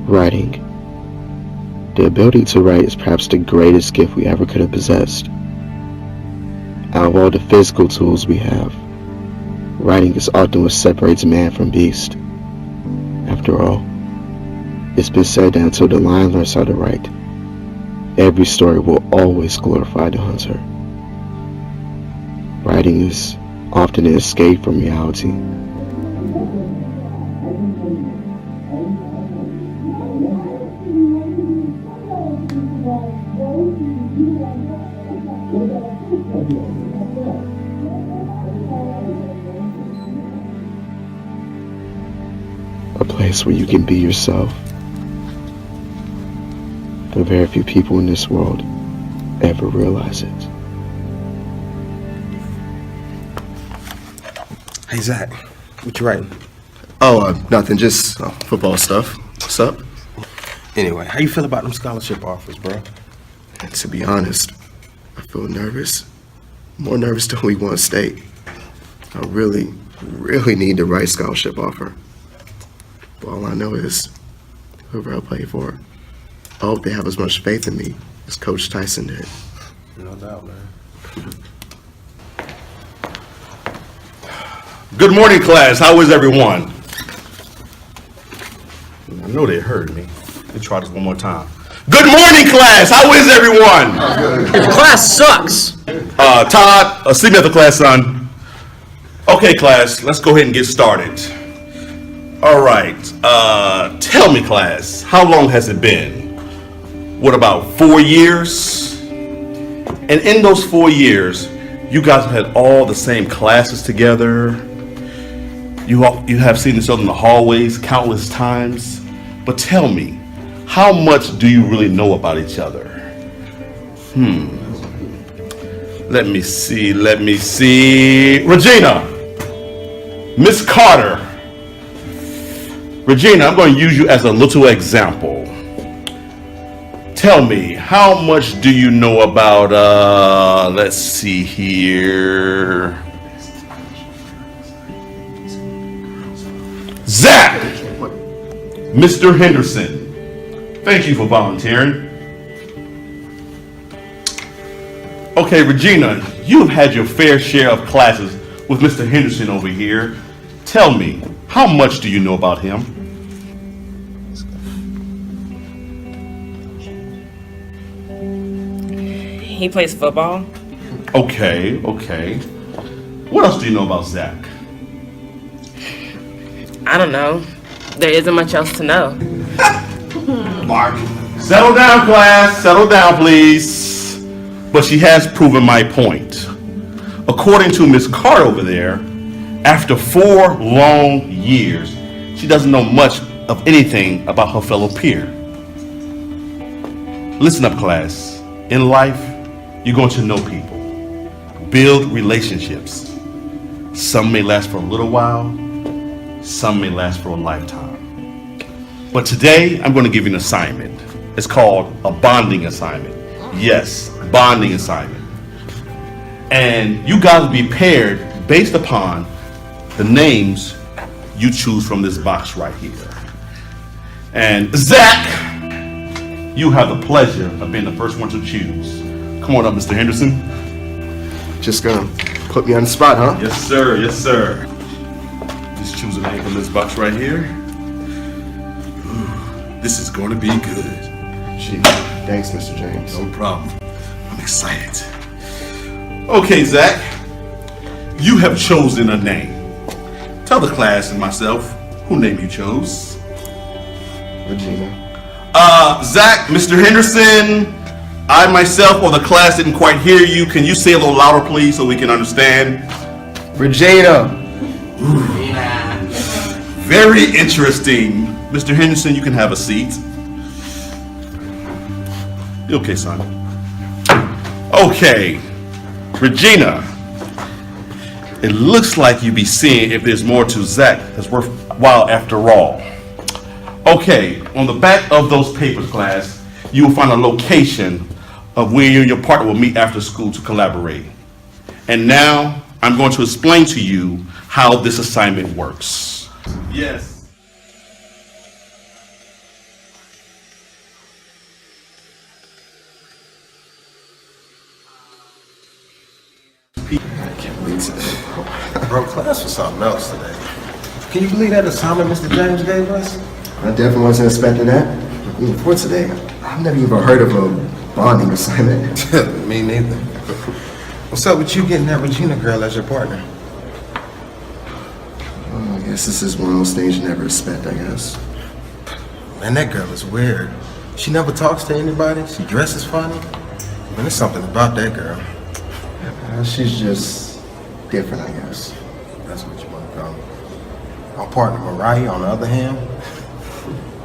Writing. The ability to write is perhaps the greatest gift we ever could have possessed. Out of all the physical tools we have, writing is often what separates man from beast. After all, it's been said that until the lion learns how to write, every story will always glorify the hunter. Writing is often an escape from reality. A place where you can be yourself. But very few people in this world ever realize it. Hey Zach, what you writing? Nothing, just football stuff. What's up? Anyway, how you feel about them scholarship offers, bro? To be honest, I feel nervous. More nervous than we want state. I really need the right scholarship offer. But all I know is, whoever I play for, I hope they have as much faith in me as Coach Tyson did. No doubt, man. Good morning, class. How is everyone? I know they heard me. Let's try this one more time. Good morning, class. How is everyone? Your class sucks. Todd, see me after class, son. Okay, class, let's go ahead and get started. All right. Tell me, class, how long has it been? What, about 4 years? And in those 4 years, you guys have had all the same classes together. You have seen each other in the hallways countless times. But tell me, how much do you really know about each other? Let me see. Regina, Miss Carter. Regina, I'm going to use you as a little example. Tell me, how much do you know about, let's see here. Zach! Mr. Henderson. Thank you for volunteering. Okay, Regina, you've had your fair share of classes with Mr. Henderson over here. Tell me, how much do you know about him? He plays football. Okay. What else do you know about Zach? I don't know. There isn't much else to know. Mark. Settle down, class. Settle down, please. But she has proven my point. According to Miss Carter over there, after 4 long years, she doesn't know much of anything about her fellow peer. Listen up, class. In life, you're going to know people, build relationships. Some may last for a little while, some may last for a lifetime. But today, I'm going to give you an assignment. It's called a bonding assignment. Yes, bonding assignment. And you guys will be paired based upon the names you choose from this box right here. And Zach, you have the pleasure of being the first one to choose. Come on up, Mr. Henderson. Just gonna put me on the spot, huh? Yes, sir. Yes, sir. Just choose a name from this box right here. Ooh, this is going to be good. Gee, thanks, Mr. James. No problem. I'm excited. Okay, Zach. You have chosen a name. Tell the class and myself who name you chose. Regina. Zach, Mr. Henderson, I myself or the class didn't quite hear you. Can you say a little louder, please, so we can understand? Regina. Very interesting. Mr. Henderson, you can have a seat. You okay, son? Okay. Regina, it looks like you be seeing if there's more to Zach that's worthwhile after all. Okay, on the back of those papers, class, you will find a location of where you and your partner will meet after school to collaborate. And now, I'm going to explain to you how this assignment works. Yes. can't believe it. Bro, class was something else today. Can you believe that assignment Mr. James gave us? I definitely wasn't expecting that. Even for today, I've never even heard of a bonding assignment. Me neither. What's up with you getting that Regina girl as your partner? I guess this is one of those things you never expect, I guess. Man, that girl is weird. She never talks to anybody. She dresses funny. Man, there's something about that girl. She's just different, I guess. That's what you want to call me. My partner Mariah, on the other hand,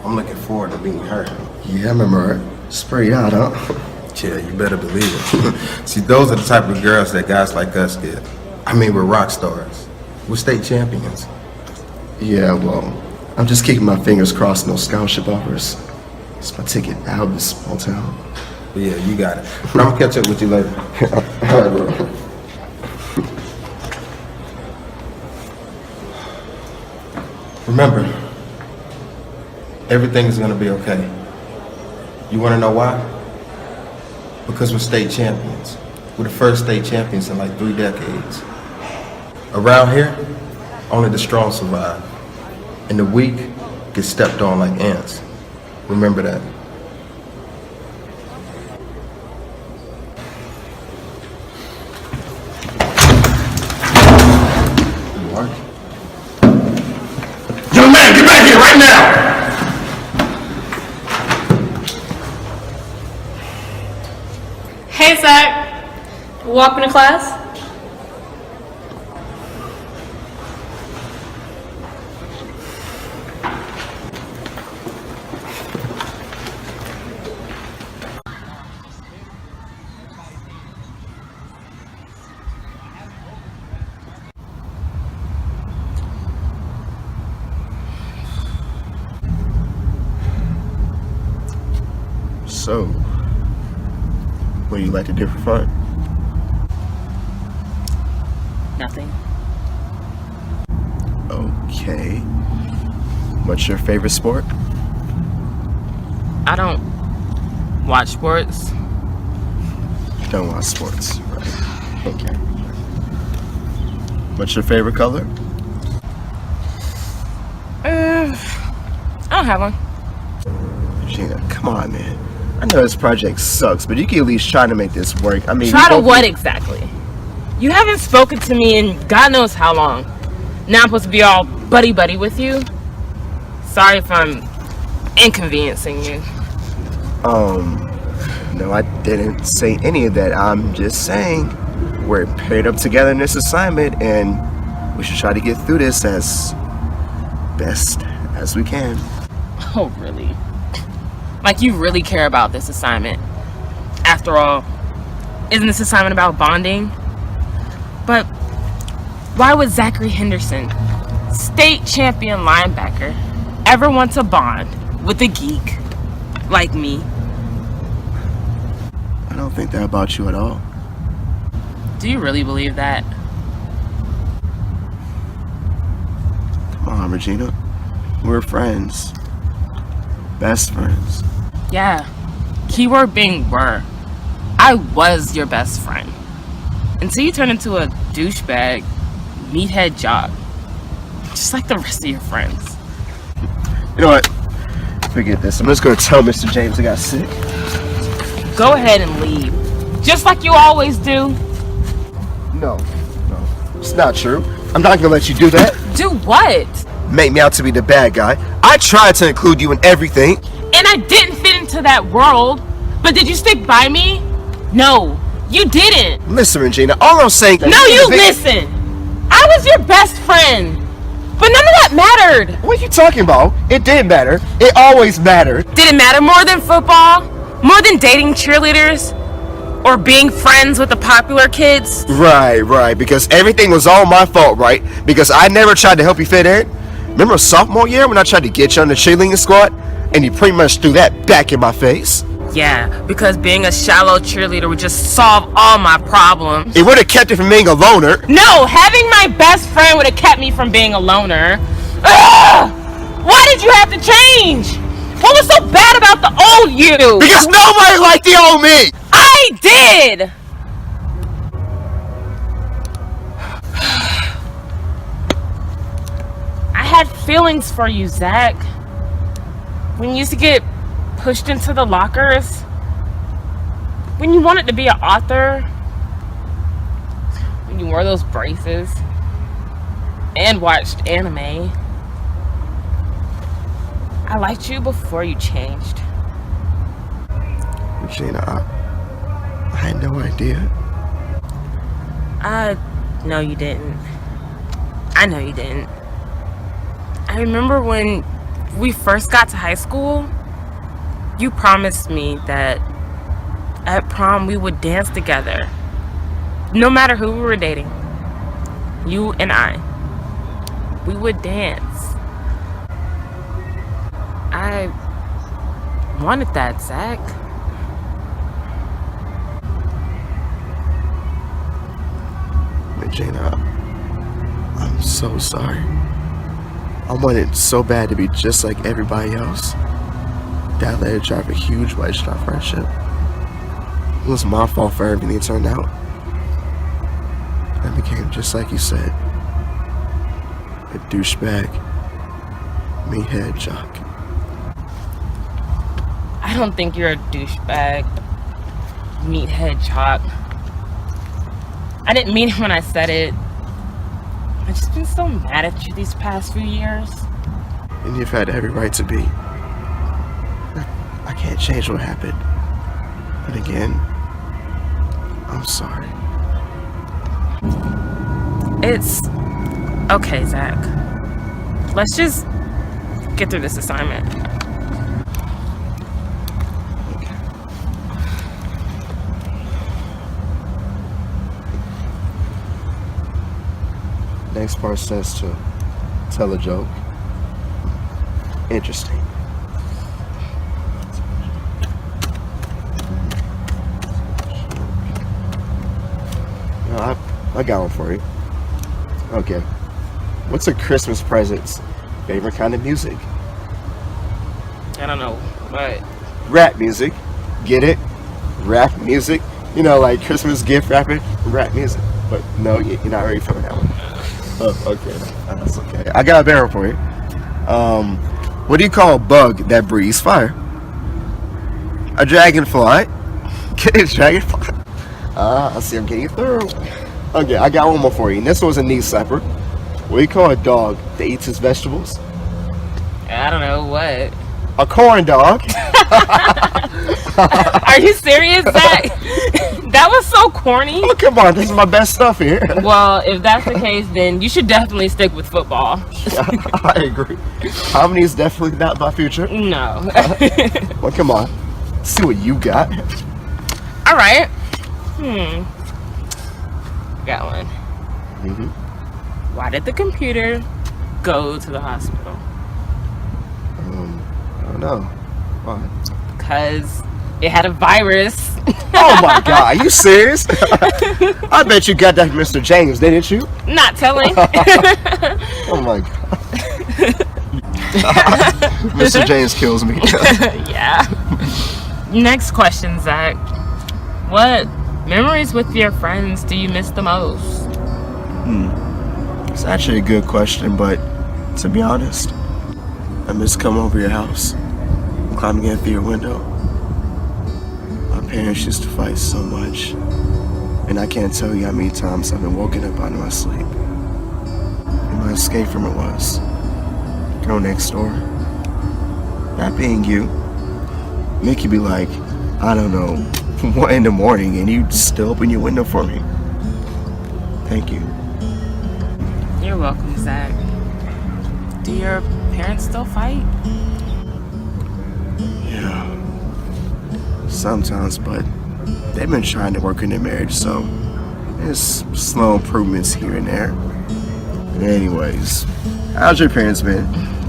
I'm looking forward to meeting her. Yeah, I remember her. Sprayed out, huh? Yeah, you better believe it. See, those are the type of girls that guys like us get. I mean, we're rock stars. We're state champions. Yeah, well, I'm just keeping my fingers crossed on those scholarship offers. It's my ticket out of this small town. But yeah, you got it. But I'm gonna catch up with you later. All right, bro. Remember, everything is gonna be okay. You wanna know why? Because we're state champions. We're the first state champions in like 3 decades. Around here, only the strong survive. And the weak get stepped on like ants. Remember that. Mark? Young man, get back here right now! Hey, Zach. Welcome to class. So, what do you like to do for fun? Nothing. Okay. What's your favorite sport? I don't watch sports. Don't watch sports, right? Okay. What's your favorite color? I don't have one. Gina, come on, man. I know this project sucks, but you can at least try to make this work. I mean, Try to what exactly? You haven't spoken to me in God knows how long. Now I'm supposed to be all buddy-buddy with you? Sorry if I'm inconveniencing you. No, I didn't say any of that. I'm just saying we're paired up together in this assignment, and we should try to get through this as best as we can. Oh, really? Like you really care about this assignment. After all, isn't this assignment about bonding? But why would Zachary Henderson, state champion linebacker, ever want to bond with a geek like me? I don't think that about you at all. Do you really believe that? Come on, Regina. We're friends. Best friends. Yeah. Keyword being were. I was your best friend. Until you turned into a douchebag, meathead jock. Just like the rest of your friends. You know what? Forget this. I'm just gonna tell Mr. James I got sick. Go ahead and leave. Just like you always do. No. It's not true. I'm not gonna let you do that. Do what? Make me out to be the bad guy. I tried to include you in everything. And I didn't fit into that world. But did you stick by me? No, you didn't. Listen, Regina, all I'm saying... No, you listen. I was your best friend. But none of that mattered. What are you talking about? It did matter. It always mattered. Did it matter more than football? More than dating cheerleaders? Or being friends with the popular kids? Right. Because everything was all my fault, right? Because I never tried to help you fit in. Remember sophomore year when I tried to get you on the cheerleading squad? And you pretty much threw that back in my face? Yeah, because being a shallow cheerleader would just solve all my problems. It would have kept you from being a loner. No, having my best friend would have kept me from being a loner. Ugh! Why did you have to change? What was so bad about the old you? Because nobody liked the old me! I did! feelings for you, Zach. When you used to get pushed into the lockers, when you wanted to be an author, when you wore those braces and watched anime. I liked you before you changed. Regina, I had no idea. No, you didn't. I know you didn't. I remember when we first got to high school, you promised me that at prom we would dance together. No matter who we were dating. You and I. We would dance. I wanted that, Zach. Regina, I'm so sorry. I wanted so bad to be just like everybody else. That let it drive a huge wedge to our friendship. It was my fault for everything that turned out. I became just like you said. A douchebag. Meathead jock. I don't think you're a douchebag, meathead jock. I didn't mean it when I said it. I've just been so mad at you these past few years. And you've had every right to be. I can't change what happened. But again, I'm sorry. It's okay, Zach. Let's just get through this assignment. Next part says to tell a joke. Interesting. I got one for you. Okay. What's a Christmas present's favorite kind of music? I don't know, but Rap music. Get it? Rap music. You know, like Christmas gift wrapping, rap music. But no, you're not ready for that one. Oh, okay. That's okay. I got a better for you. What do you call a bug that breathes fire? A dragonfly. Get it, dragonfly? I see I'm getting through. Okay, I got one more for you. And this one's a knee slapper. What do you call a dog that eats his vegetables? I don't know what. A corn dog. Are you serious, Zach? That was so corny. Oh, come on. This is my best stuff here. Well, if that's the case, then you should definitely stick with football. I agree. Comedy is definitely not my future. No. Well, come on. Let's see what you got. All right. Got one. Why did the computer go to the hospital? I don't know. Why? Because it had a virus. Oh my God, are you serious? I bet you got that from Mr. James, didn't you? Not telling. Oh my God. Mr. James kills me. Yeah. Next question, Zach. What memories with your friends do you miss the most? It's actually a good question, but to be honest, I miss coming over your house, climbing in through your window. My parents used to fight so much, and I can't tell you how many times I've been woken up out of my sleep. And my escape from it was girl next door. That being you, make you be like, I don't know, 1 in the morning, and you still open your window for me. Thank you. You're welcome, Zach. Do your parents still fight? Yeah. Sometimes, but they've been trying to work in their marriage, so there's slow improvements here and there. Anyways, how's your parents been?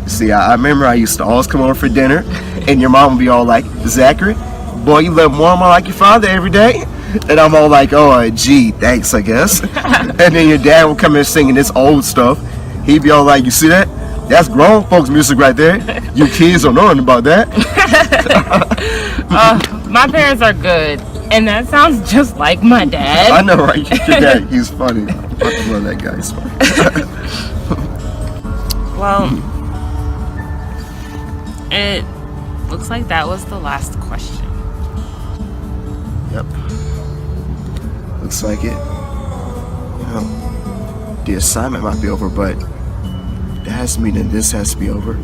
See, I remember I used to always come over for dinner, and your mom would be all like, Zachary, boy, you live more like your father every day. And I'm all like, oh, gee, thanks, I guess. And then your dad would come in singing this old stuff. He'd be all like, you see that? That's grown folks' music right there. You kids don't know nothing about that. My parents are good, and that sounds just like my dad. I know, right? Your dad, he's funny. I love that guy. He's funny. Well, It looks like that was the last question. Yep. Looks like it. The assignment might be over, but that has to mean that this has to be over.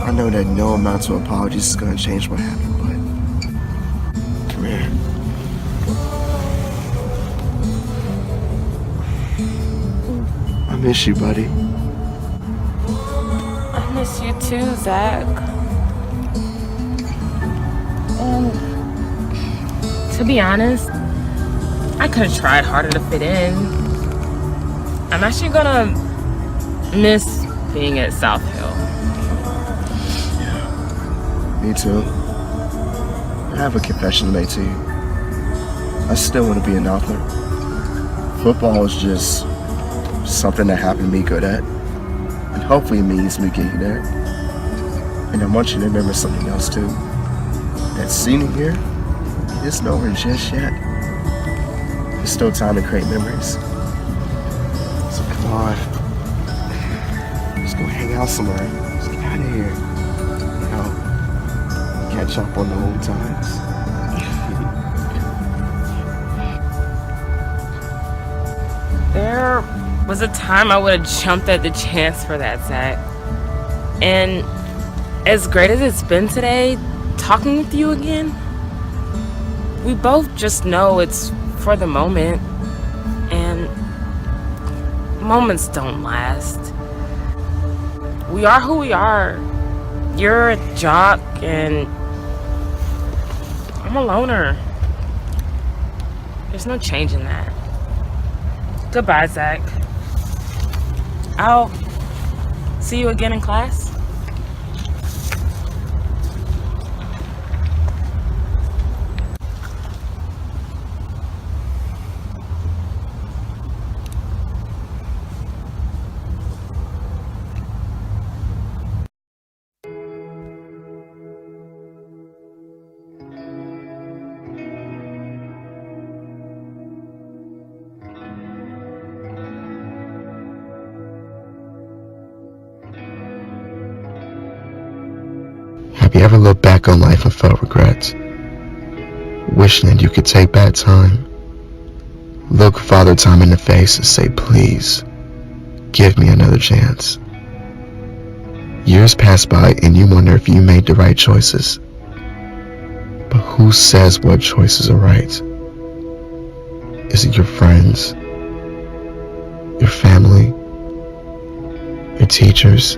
I know that no amount of apologies is going to change what happened, but come here. I miss you, buddy. I miss you too, Zach. And to be honest, I could have tried harder to fit in. I'm actually gonna miss being at South Hill. Me too. I have a confession to make to you. I still want to be an author. Football is just something that happened to be good at, and hopefully it means me getting there. And I want you to remember something else too. That senior year, it isn't over just yet. There's still time to create memories. So come on, let's go hang out somewhere. Let's get out of here. Catch up on the old times. There was a time I would have jumped at the chance for that, Zach. And as great as it's been today, talking with you again, we both just know it's for the moment. And moments don't last. We are who we are. You're a jock and I'm a loner. There's no change in that. Goodbye, Zach. I'll see you again in class. Have you ever looked back on life and felt regrets? Wishing that you could take back time? Look Father Time in the face and say, please, give me another chance. Years pass by and you wonder if you made the right choices. But who says what choices are right? Is it your friends? Your family? Your teachers?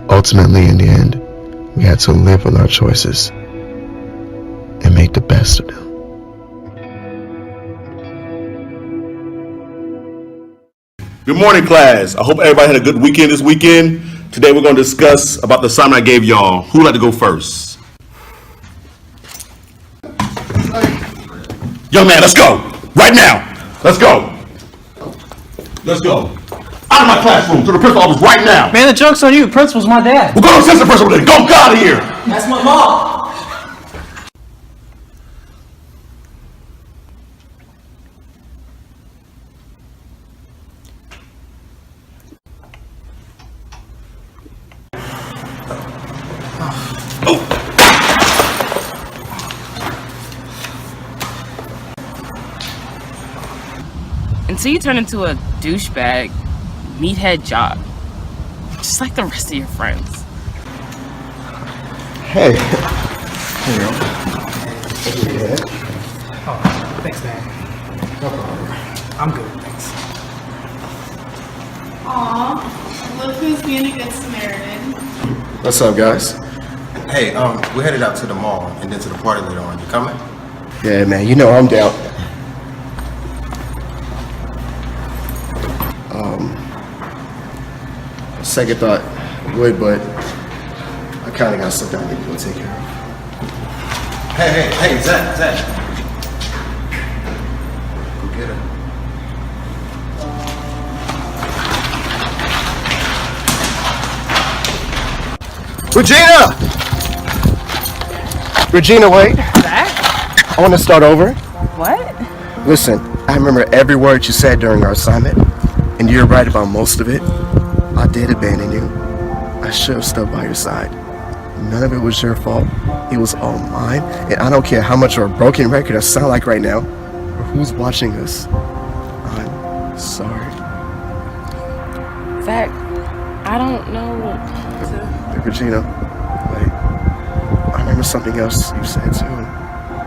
Ultimately, in the end, we had to live with our choices and make the best of them. Good morning, class. I hope everybody had a good weekend this weekend. Today we're going to discuss about the assignment I gave y'all. Who would like to go first? Young man, let's go. Right now. Let's go. Let's go. Out of my classroom to the principal office right now. Man, the joke's on you. Principal's my dad. We're going to assist the principal then. Go out of here. That's my mom. Until you turn into a douchebag, meathead jock. Just like the rest of your friends. Hey. Oh, thanks, man. No problem. I'm good, thanks. Aw, look who's being a good Samaritan. What's up, guys? Hey, we're headed out to the mall and then to the party later on. You coming? Yeah, man, you know I'm down. Second thought, I would, but I kind of got stuff that I need to go take care of. Hey, Zach. Go get her. Regina, wait. Zach? I want to start over. What? Listen, I remember every word you said during our assignment, and you're right about most of it. I did abandon you. I should have stuck by your side. None of it was your fault. It was all mine. And I don't care how much of a broken record I sound like right now, or who's watching us. I'm sorry. Zach, I don't know. Regina, wait. I remember something else you said too.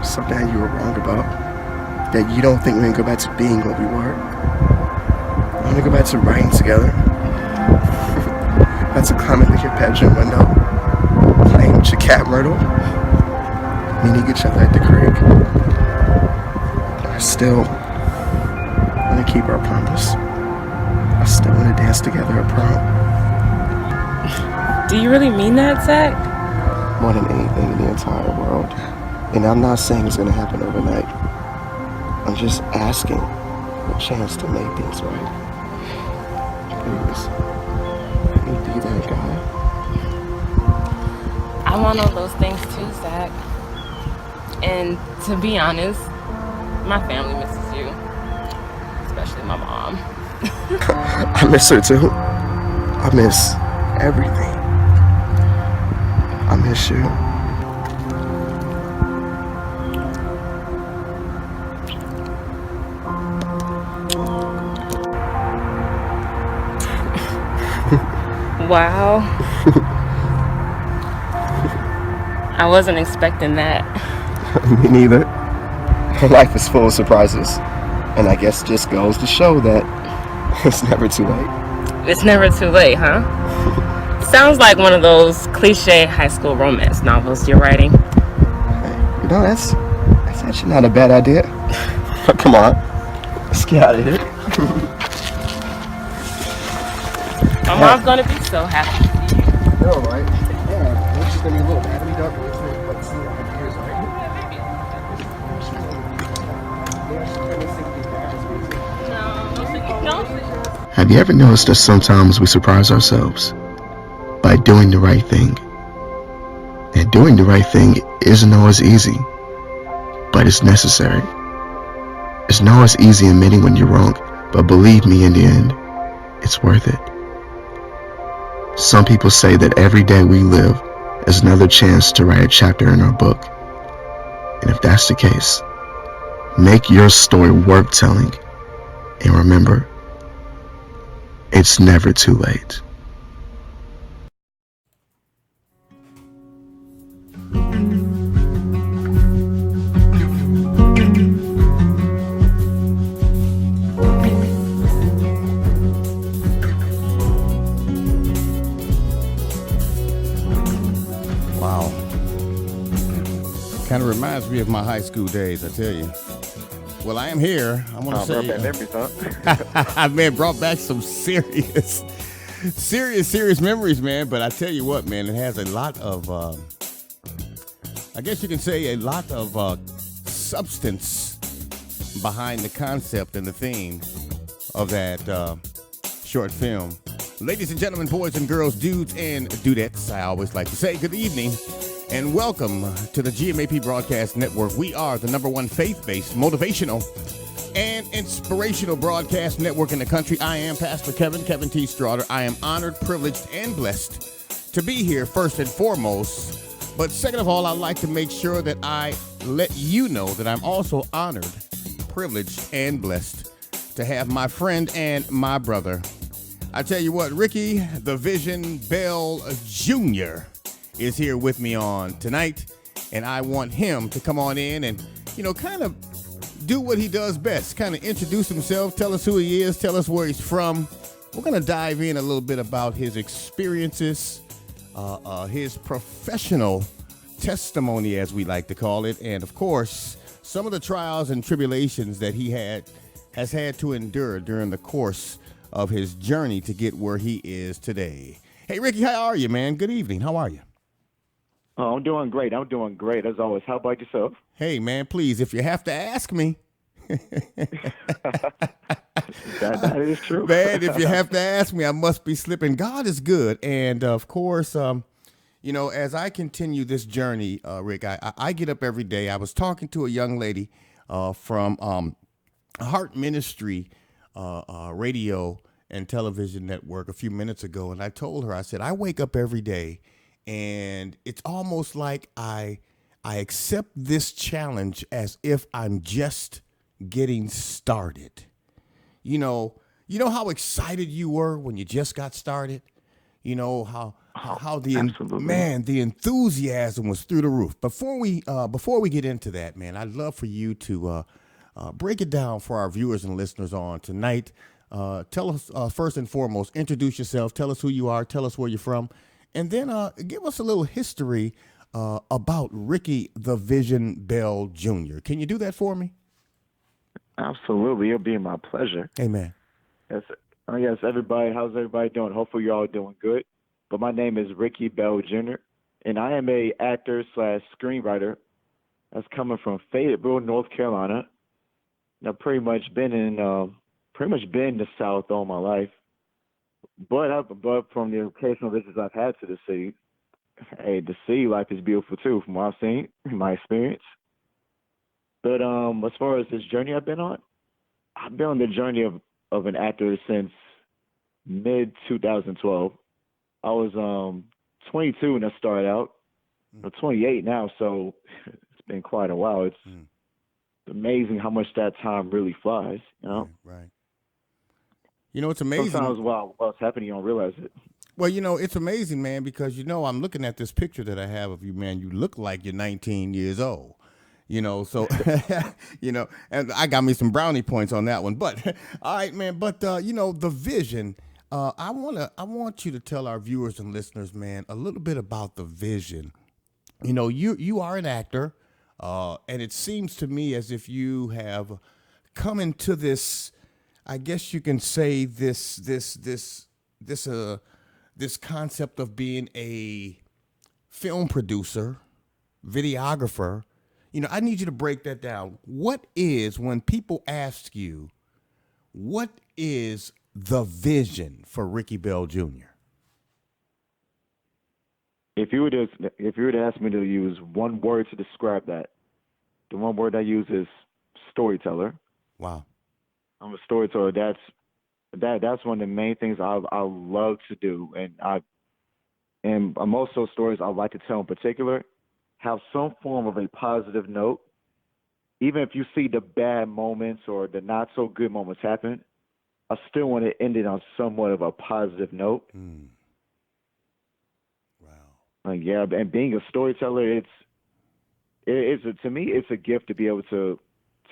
Something that you were wrong about. That you don't think we're gonna go back to being what we were. I wanna go back to writing together. Back to climbing the your bedroom window. Playing with your cat Myrtle. Meeting each other at the creek. I still wanna keep our promise. I still wanna dance together at prom. Do you really mean that, Zach? More than anything in the entire world. And I'm not saying it's gonna happen overnight. I'm just asking for a chance to make things right. Please, let me be that guy. I want all those things too, Zach. And to be honest, my family misses you. Especially my mom. I miss her too. I miss everything. I miss you. Wow. I wasn't expecting that. Me neither. Life is full of surprises. And I guess it just goes to show that it's never too late. It's never too late, huh? Sounds like one of those cliche high school romance novels you're writing. Hey, you know, that's actually not a bad idea. Come on. Let's get out of here. My mom's gonna be so happy to see you. You're all right. Yeah, it's just gonna be a little mad at me, dog. Have you ever noticed that sometimes we surprise ourselves by doing the right thing? And doing the right thing isn't always easy, but it's necessary. It's not always easy admitting when you're wrong, but believe me, in the end, it's worth it. Some people say that every day we live is another chance to write a chapter in our book. And if that's the case, make your story worth telling. And remember, it's never too late. Wow. Kind of reminds me of my high school days, I tell you. Well, I am here. I want to say, man, brought back some serious memories, man. But I tell you what, man, it has a lot of, I guess you can say, a lot of substance behind the concept and the theme of that short film. Ladies and gentlemen, boys and girls, dudes and dudettes, I always like to say good evening. And welcome to the GMAP Broadcast Network. We are the #1 faith-based, motivational, and inspirational broadcast network in the country. I am Pastor Kevin T. Strouder. I am honored, privileged, and blessed to be here first and foremost. But second of all, I'd like to make sure that I let you know that I'm also honored, privileged, and blessed to have my friend and my brother. I tell you what, Ricky the Vision Bell Jr. is here with me on tonight, and I want him to come on in and, kind of do what he does best, kind of introduce himself, tell us who he is, tell us where he's from. We're going to dive in a little bit about his experiences, his professional testimony, as we like to call it, and, of course, some of the trials and tribulations that he has had to endure during the course of his journey to get where he is today. Hey, Ricky, how are you, man? Good evening. How are you? Oh, I'm doing great. As always. How about yourself? Hey, man, please, if you have to ask me. That is true. Man, if you have to ask me, I must be slipping. God is good. And, of course, as I continue this journey, Rick, I get up every day. I was talking to a young lady from Heart Ministry radio and Television Network a few minutes ago, and I told her, I said, I wake up every day, and it's almost like I accept this challenge as if I'm just getting started. You know how excited you were when you just got started. You know how Absolutely. the enthusiasm was through the roof. Before we get into that, man, I'd love for you to break it down for our viewers and listeners on tonight. Tell us first and foremost, introduce yourself. Tell us who you are. Tell us where you're from, and then give us a little history about Ricky the Vision Bell Jr. Can you do that for me? Absolutely. It'll be my pleasure. Amen. Yes. Yes, everybody. How's everybody doing? Hopefully you're all doing good. But my name is Ricky Bell Jr., and I am a actor slash screenwriter that's coming from Fayetteville, North Carolina. And I've pretty much been in the South all my life. But from the occasional visits I've had to the city, hey, the city life is beautiful too, from what I've seen, my experience. But as far as this journey I've been on the journey of an actor since mid 2012. I was 22 when I started out. I'm 28 now, so it's been quite a while. It's amazing how much that time really flies. You know, Right. You know, it's amazing. Sometimes while it's happening, you don't realize it. Well, you know, it's amazing, man, because, I'm looking at this picture that I have of you, man. You look like you're 19 years old. So, and I got me some brownie points on that one. But, all right, man. But, the vision, I want you to tell our viewers and listeners, man, a little bit about the vision. You are an actor, and it seems to me as if you have come into this, I guess you can say this concept of being a film producer, videographer. I need you to break that down. What is, when people ask you, what is the vision for Ricky Bell Jr.? If you were to ask me to use one word to describe that, the one word I use is storyteller. Wow. I'm a storyteller. That's one of the main things I love to do, and most of those stories I like to tell in particular have some form of a positive note. Even if you see the bad moments or the not so good moments happen, I still want to end it on somewhat of a positive note. Wow. Yeah, and being a storyteller, to me it's a gift to be able to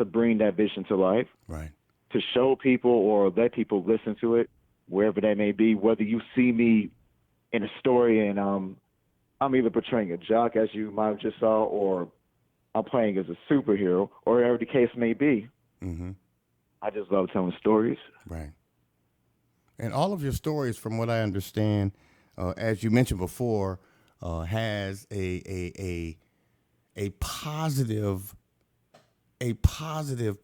bring that vision to life. Right. To show people or let people listen to it, wherever that may be, whether you see me in a story and I'm either portraying a jock, as you might have just saw, or I'm playing as a superhero, or whatever the case may be. Mm-hmm. I just love telling stories. Right. And all of your stories, from what I understand, as you mentioned before, has a positive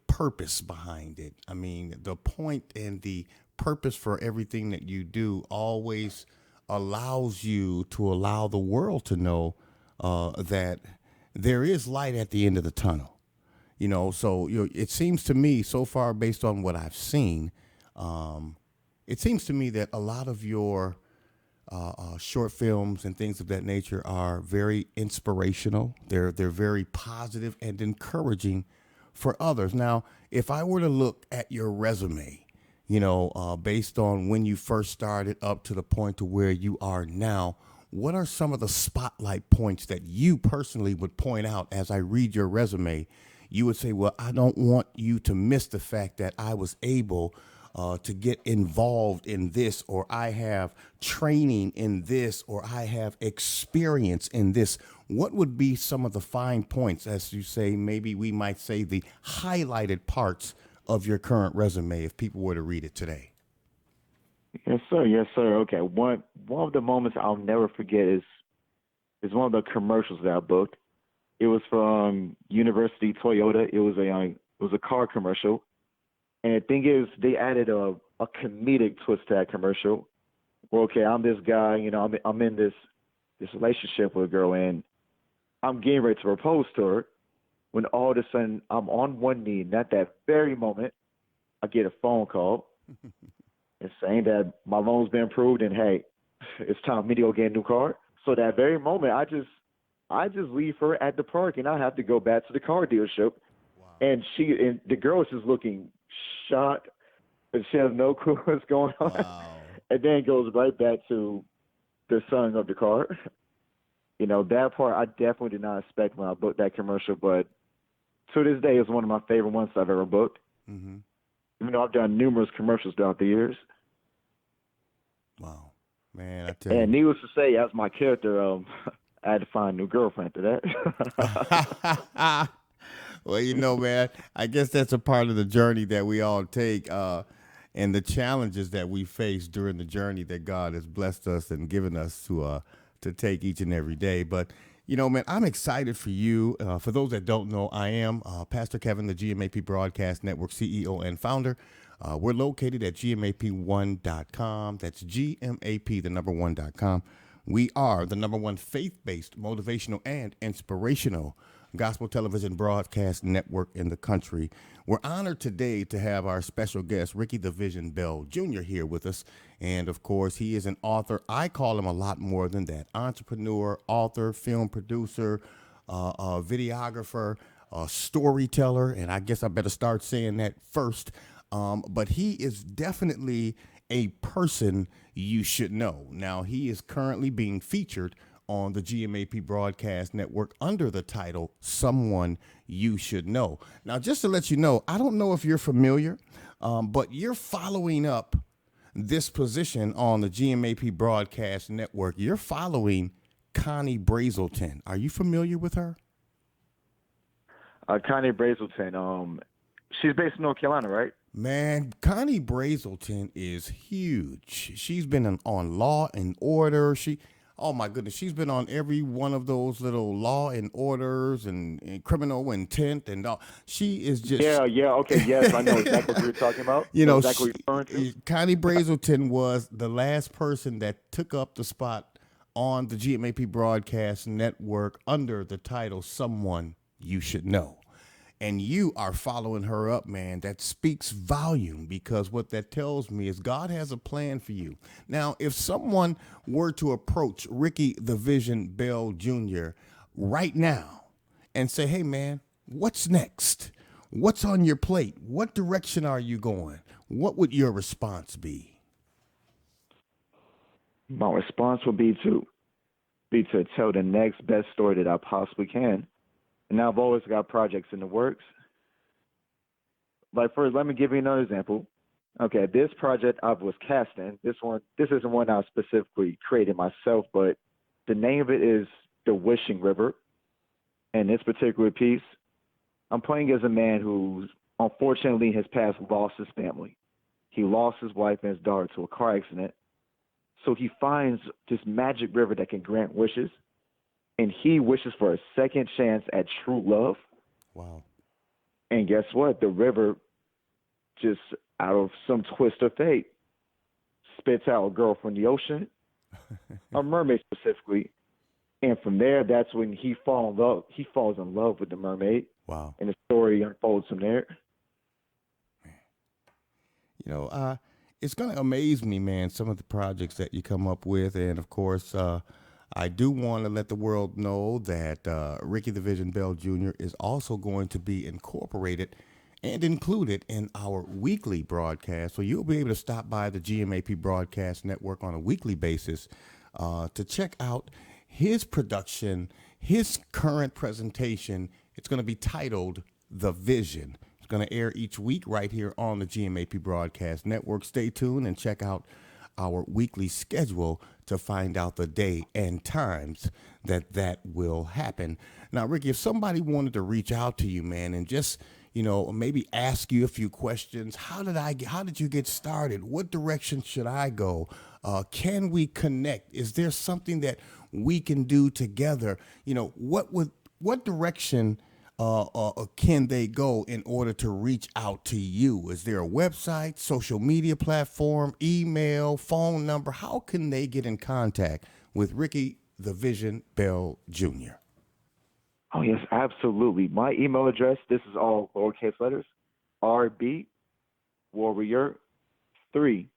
purpose behind it. I mean, the point and the purpose for everything that you do always allows you to allow the world to know that there is light at the end of the tunnel. So it seems to me, so far based on what I've seen, it seems to me that a lot of your short films and things of that nature are very inspirational. They're very positive and encouraging for others. Now, if I were to look at your resume, based on when you first started up to the point to where you are now, what are some of the spotlight points that you personally would point out as I read your resume? You would say, well, I don't want you to miss the fact that I was able to get involved in this, or I have training in this, or I have experience in this. What would be some of the fine points, as you say, maybe we might say the highlighted parts of your current resume if people were to read it today? Yes, sir. Yes, sir. Okay. One of the moments I'll never forget is one of the commercials that I booked. It was from University Toyota. It was a car commercial. And the thing is, they added a comedic twist to that commercial. Well, okay, I'm this guy, I'm in this relationship with a girl, and I'm getting ready to propose to her, when all of a sudden I'm on one knee, and at that very moment, I get a phone call. It saying that my loan's been approved and hey, it's time for me to go get a new car. So that very moment, I just leave her at the park and I have to go back to the car dealership. And the girl is just looking shocked, and she has no clue what's going on. Wow. And then goes right back to the selling of the car. You know, that part I definitely did not expect when I booked that commercial, but to this day, it's one of my favorite ones I've ever booked. Mm-hmm. Even though I've done numerous commercials throughout the years. Wow. Man, I tell you. And needless to say, as my character, I had to find a new girlfriend after that. Well, you know, man, I guess that's a part of the journey that we all take, and the challenges that we face during the journey that God has blessed us and given us to take each and every day. But you know, man, I'm excited for you. For those that don't know, I am Pastor Kevin, the GMAP Broadcast Network CEO and founder. We're located at gmap1.com. That's GMAP, the number 1.com. We are the number one faith-based, motivational, and inspirational gospel television broadcast network in the country. We're honored today to have our special guest, Ricky the Vision Bell Jr. here with us. And of course, he is an author. I call him a lot more than that. Entrepreneur, author, film producer, videographer, storyteller. And I guess I better start saying that first. But he is definitely a person you should know. Now, he is currently being featured on the GMAP Broadcast Network under the title Someone You Should Know. Now, just to let you know, I don't know if you're familiar, but you're following up this position on the GMAP Broadcast Network. You're following Connie Brazelton. Are you familiar with her? Connie Brazelton, she's based in North Carolina, right? Man, Connie Brazelton is huge. She's been on Law and Order. Oh my goodness, she's been on every one of those little Law and Orders and Criminal Intent and all. She is just okay, yes, I know exactly what you're talking about. You know, exactly what you're referring to. Connie Brazelton was the last person that took up the spot on the GMAP Broadcast Network under the title Someone You Should Know. And you are following her up, man. That speaks volume, because what that tells me is God has a plan for you. Now, if someone were to approach Ricky the Vision Bell Jr. right now and say, hey, man, what's next? What's on your plate? What direction are you going? What would your response be? My response would be to tell the next best story that I possibly can. And I've always got projects in the works. Like, first, let me give you another example. Okay, this project I was casting, this isn't one I specifically created myself, but the name of it is The Wishing River. And this particular piece, I'm playing as a man who, unfortunately, in his past lost his family. He lost his wife and his daughter to a car accident. So he finds this magic river that can grant wishes. And he wishes for a second chance at true love. Wow. And guess what? The river, just out of some twist of fate, spits out a girl from the ocean, a mermaid specifically. And from there, that's when he falls in love with the mermaid. Wow. And the story unfolds from there. You know, it's going to amaze me, man, some of the projects that you come up with. And of course, I do want to let the world know that Ricky the Vision Bell Jr. is also going to be incorporated and included in our weekly broadcast. So you'll be able to stop by the GMAP Broadcast Network on a weekly basis to check out his production, his current presentation. It's going to be titled The Vision. It's going to air each week right here on the GMAP Broadcast Network. Stay tuned and check out our weekly schedule to find out the day and times that will happen. Now, Ricky, if somebody wanted to reach out to you, man, and just, you know, maybe ask you a few questions, how did you get started? What direction should I go? Can we connect? Is there something that we can do together? You know, what direction can they go in order to reach out to you? Is there a website, social media platform, email, phone number? How can they get in contact with Ricky the Vision Bell Jr.? Oh, yes, absolutely. My email address, this is all lowercase letters, RB Warrior 3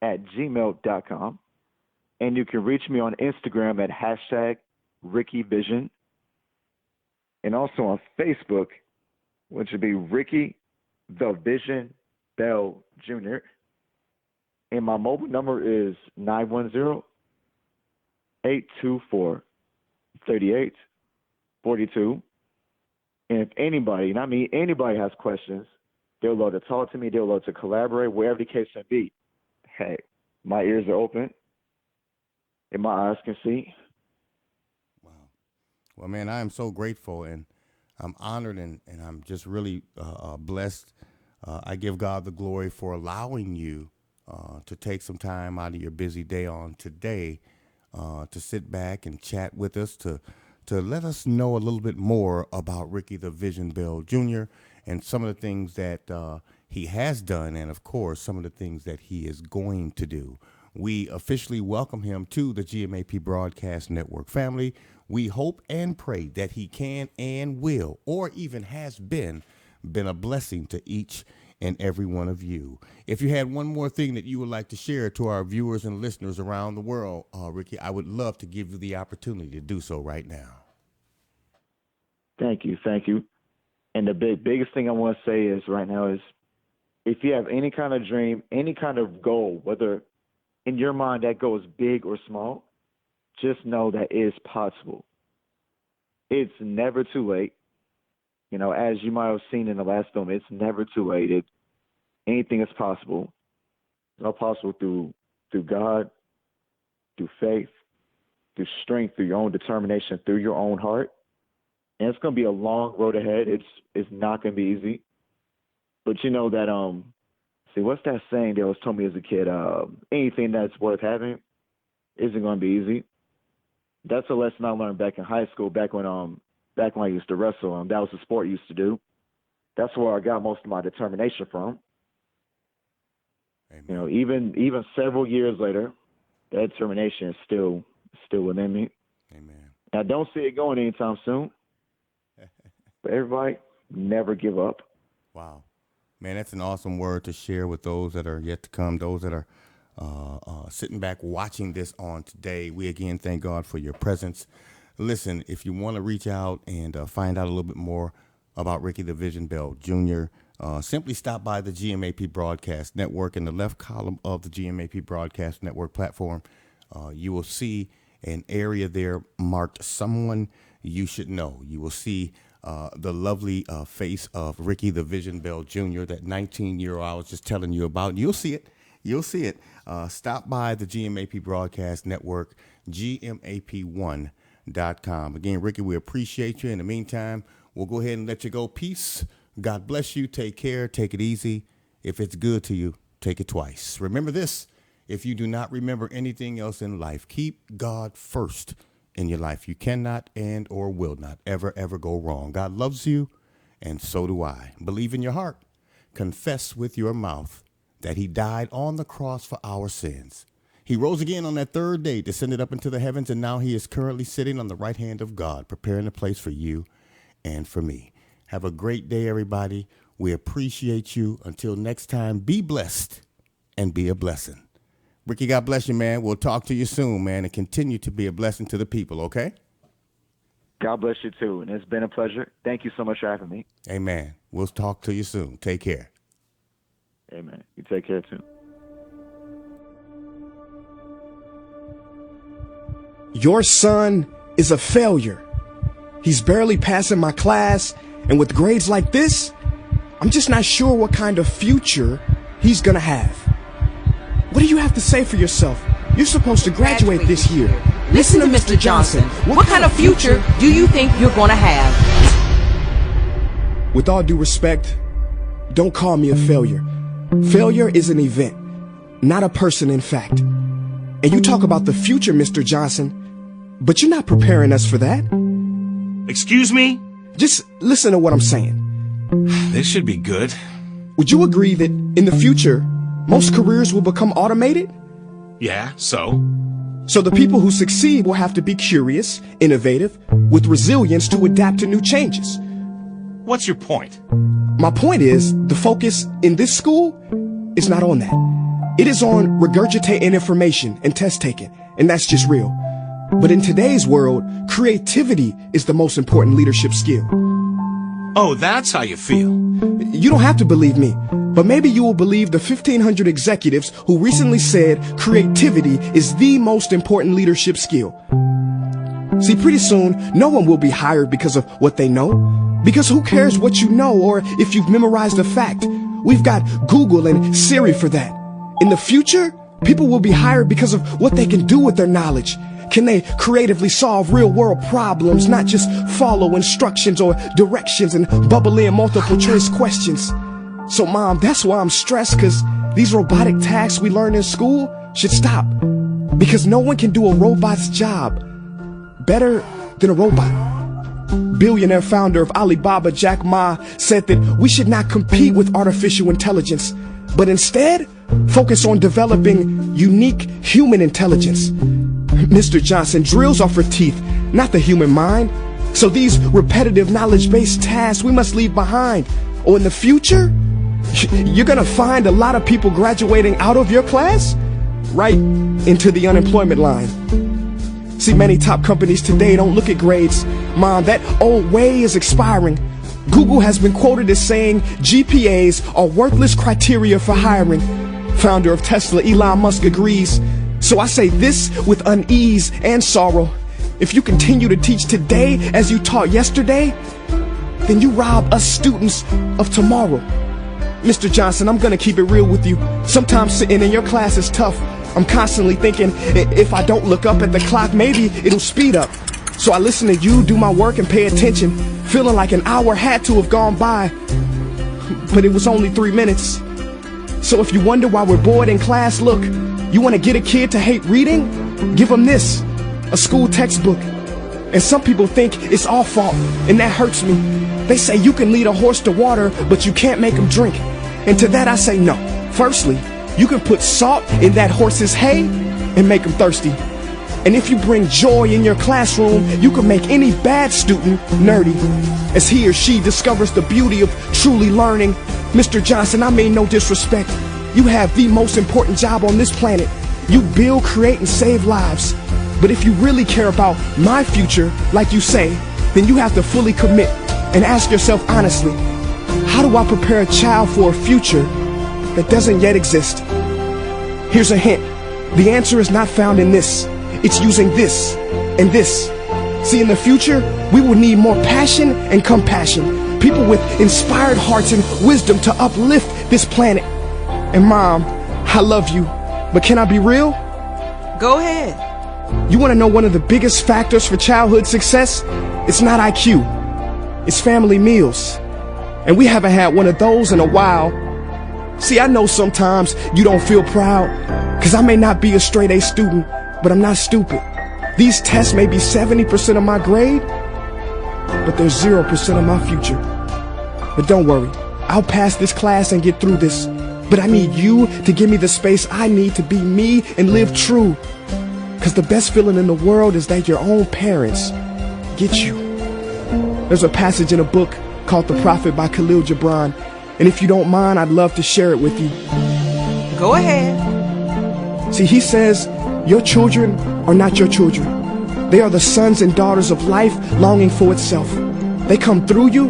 ricky@gmail.com. And you can reach me on Instagram at #RickyVision. And also on Facebook, which would be Ricky the Vision Bell Jr. And my mobile number is 910-824-3842. And if anybody, and I mean anybody, has questions, they'll love to talk to me, they'll love to collaborate, wherever the case may be. Hey, my ears are open and my eyes can see. Wow. Well, man, I am so grateful, and I'm honored, and I'm just really blessed. I give God the glory for allowing you to take some time out of your busy day on today to sit back and chat with us, to let us know a little bit more about Ricky the Vision Bell Jr. and some of the things that he has done, and of course some of the things that he is going to do. We officially welcome him to the GMAP Broadcast Network family. We hope and pray that he can and will, or even has been a blessing to each and every one of you. If you had one more thing that you would like to share to our viewers and listeners around the world, Ricky, I would love to give you the opportunity to do so right now. Thank you. And the biggest thing I want to say is right now is, if you have any kind of dream, any kind of goal, whether in your mind that goal is big or small, just know that it is possible. It's never too late. You know, as you might have seen in the last film, it's never too late. Anything is possible. It's all possible through God, through faith, through strength, through your own determination, through your own heart. And it's going to be a long road ahead. It's not going to be easy. But you know that, see, what's that saying that was told me as a kid? Anything that's worth having isn't going to be easy. That's a lesson I learned back in high school, back when I used to wrestle. That was the sport I used to do. That's where I got most of my determination from. Amen. You know, even several years later, that determination is still within me. Amen. I don't see it going anytime soon. But everybody, never give up. Wow. Man, that's an awesome word to share with those that are yet to come, those that are sitting back watching this on today. We again thank God for your presence. Listen, if you want to reach out and find out a little bit more about Ricky the Vision Bell Jr., simply stop by the GMAP Broadcast Network. In the left column of the GMAP Broadcast Network platform, you will see an area there marked Someone You Should Know. You will see the lovely face of Ricky the Vision Bell Jr., that 19-year-old I was just telling you about. You'll see it. Stop by the GMAP Broadcast Network, GMAP1.com. Again, Ricky, we appreciate you. In the meantime, we'll go ahead and let you go. Peace. God bless you. Take care. Take it easy. If it's good to you, take it twice. Remember this: if you do not remember anything else in life, keep God first in your life. You cannot and or will not ever go wrong. God loves you, and so do I. Believe in your heart. Confess with your mouth that he died on the cross for our sins. He rose again on that third day, descended up into the heavens, and now he is currently sitting on the right hand of God, preparing a place for you and for me. Have a great day, everybody. We appreciate you. Until next time, be blessed and be a blessing. Ricky, God bless you, man. We'll talk to you soon, man, and continue to be a blessing to the people, okay? God bless you, too, and it's been a pleasure. Thank you so much for having me. Amen. We'll talk to you soon. Take care. Amen. You take care, too. Your son is a failure. He's barely passing my class, and with grades like this, I'm just not sure what kind of future he's gonna have. What do you have to say for yourself? You're supposed to graduate this year. Listen to Mr. Johnson. What kind of future do you think you're gonna have? With all due respect, don't call me a failure. Failure is an event, not a person, in fact. And you talk about the future, Mr. Johnson, but you're not preparing us for that. Excuse me? Just listen to what I'm saying. This should be good. Would you agree that in the future, most careers will become automated? Yeah, so? So the people who succeed will have to be curious, innovative, with resilience to adapt to new changes. What's your point? My point is, the focus in this school is not on that. It is on regurgitating information and test taking, and that's just real. But in today's world, creativity is the most important leadership skill. Oh, that's how you feel. You don't have to believe me, but maybe you will believe the 1,500 executives who recently said creativity is the most important leadership skill. See, pretty soon, no one will be hired because of what they know. Because who cares what you know or if you've memorized a fact? We've got Google and Siri for that. In the future, people will be hired because of what they can do with their knowledge. Can they creatively solve real-world problems, not just follow instructions or directions and bubble in multiple choice questions? So, Mom, that's why I'm stressed, because these robotic tasks we learn in school should stop. Because no one can do a robot's job better than a robot. Billionaire founder of Alibaba, Jack Ma, said that we should not compete with artificial intelligence, but instead focus on developing unique human intelligence. Mr. Johnson, drills are for teeth, not the human mind. So these repetitive knowledge-based tasks we must leave behind. Or in the future, you're gonna find a lot of people graduating out of your class right into the unemployment line. See, many top companies today don't look at grades. Mom, that old way is expiring. Google has been quoted as saying GPAs are worthless criteria for hiring. Founder of Tesla, Elon Musk, agrees. So I say this with unease and sorrow. If you continue to teach today as you taught yesterday, then you rob us students of tomorrow. Mr. Johnson, I'm gonna keep it real with you. Sometimes sitting in your class is tough. I'm constantly thinking, if I don't look up at the clock, maybe it'll speed up. So I listen to you do my work and pay attention, feeling like an hour had to have gone by. But it was only 3 minutes. So if you wonder why we're bored in class, look, you want to get a kid to hate reading? Give them this, a school textbook. And some people think it's our fault, and that hurts me. They say you can lead a horse to water, but you can't make him drink. And to that I say no. Firstly, you can put salt in that horse's hay and make him thirsty. And if you bring joy in your classroom, you can make any bad student nerdy. As he or she discovers the beauty of truly learning. Mr. Johnson, I mean no disrespect. You have the most important job on this planet. You build, create, and save lives. But if you really care about my future, like you say, then you have to fully commit and ask yourself honestly, how do I prepare a child for a future that doesn't yet exist? Here's a hint. The answer is not found in this. It's using this and this. See, in the future, we will need more passion and compassion. People with inspired hearts and wisdom to uplift this planet. And Mom, I love you, but can I be real? Go ahead. You want to know one of the biggest factors for childhood success? It's not IQ. It's family meals. And we haven't had one of those in a while. See, I know sometimes you don't feel proud, because I may not be a straight A student, but I'm not stupid. These tests may be 70% of my grade, but they're 0% of my future. But don't worry, I'll pass this class and get through this. But I need you to give me the space I need to be me and live true. Because the best feeling in the world is that your own parents get you. There's a passage in a book called The Prophet by Khalil Gibran. And if you don't mind, I'd love to share it with you. Go ahead. See, he says, your children are not your children. They are the sons and daughters of life longing for itself. They come through you,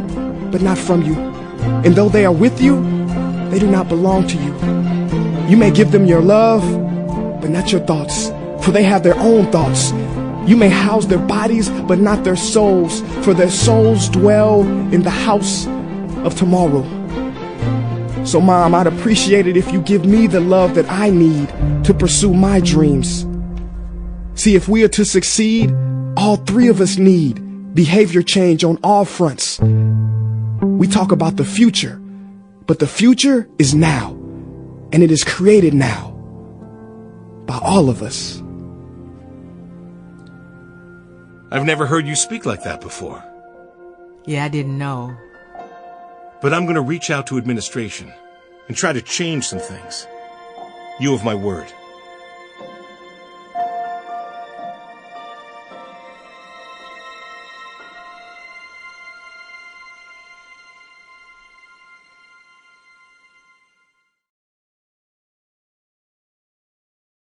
but not from you. And though they are with you, they do not belong to you. You may give them your love, but not your thoughts, for they have their own thoughts. You may house their bodies, but not their souls, for their souls dwell in the house of tomorrow. So, Mom, I'd appreciate it if you give me the love that I need to pursue my dreams. See, if we are to succeed, all three of us need behavior change on all fronts. We talk about the future, but the future is now, and it is created now by all of us. I've never heard you speak like that before. Yeah, I didn't know. But I'm going to reach out to administration and try to change some things. You have my word.